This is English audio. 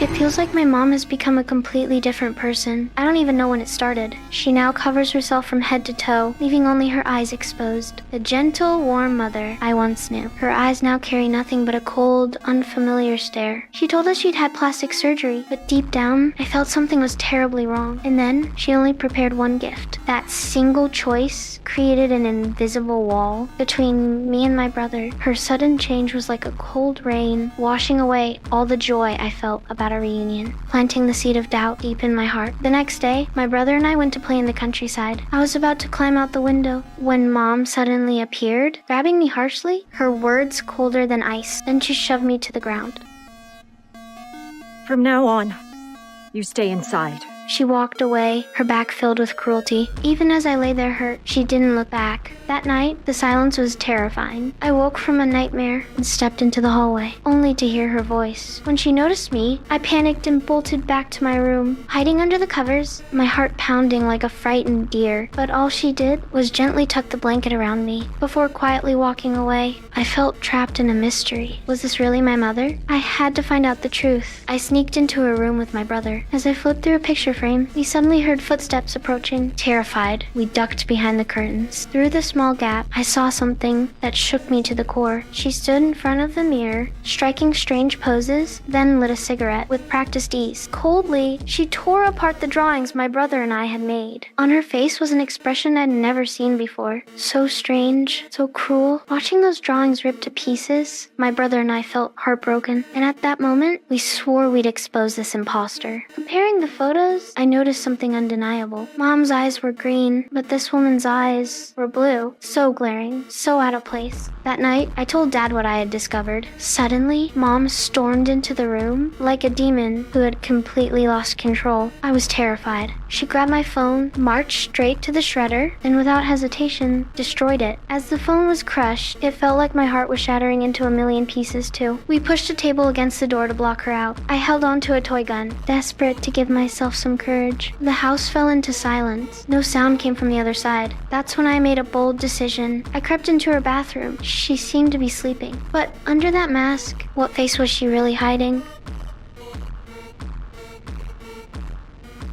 It feels like my mom has become a completely different person. I don't even know when it started. She now covers herself from head to toe, leaving only her eyes exposed. The gentle, warm mother I once knew. Her eyes now carry nothing but a cold, unfamiliar stare. She told us she'd had plastic surgery, but deep down, I felt something was terribly wrong. And then, she only prepared one gift. That single choice created an invisible wall between me and my brother. Her sudden change was like a cold rain, washing away all the joy I felt about a reunion, planting the seed of doubt deep in my heart. The next day, my brother and I went to play in the countryside. I was about to climb out the window when Mom suddenly appeared, grabbing me harshly, her words colder than ice. Then she shoved me to the ground. From now on, you stay inside. She walked away, her back filled with cruelty. Even as I lay there hurt, she didn't look back. That night, the silence was terrifying. I woke from a nightmare and stepped into the hallway, only to hear her voice. When she noticed me, I panicked and bolted back to my room, hiding under the covers, my heart pounding like a frightened deer. But all she did was gently tuck the blanket around me. Before quietly walking away, I felt trapped in a mystery. Was this really my mother? I had to find out the truth. I sneaked into her room with my brother. As I flipped through a picture frame, we suddenly heard footsteps approaching. Terrified, we ducked behind the curtains. Through the small gap, I saw something that shook me to the core. She stood in front of the mirror, striking strange poses, then lit a cigarette with practiced ease. Coldly, she tore apart the drawings my brother and I had made. On her face was an expression I'd never seen before. So strange, so cruel. Watching those drawings ripped to pieces, my brother and I felt heartbroken. And at that moment, we swore we'd expose this imposter. Comparing the photos, I noticed something undeniable. Mom's eyes were green, but this woman's eyes were blue. So glaring, so out of place. That night, I told Dad what I had discovered. Suddenly, Mom stormed into the room like a demon who had completely lost control. I was terrified. She grabbed my phone, marched straight to the shredder, and without hesitation, destroyed it. As the phone was crushed, it felt like my heart was shattering into a million pieces too. We pushed a table against the door to block her out. I held onto a toy gun, desperate to give myself some courage. The house fell into silence. No sound came from the other side. That's when I made a bold decision. I crept into her bathroom. She seemed to be sleeping. But under that mask, what face was she really hiding?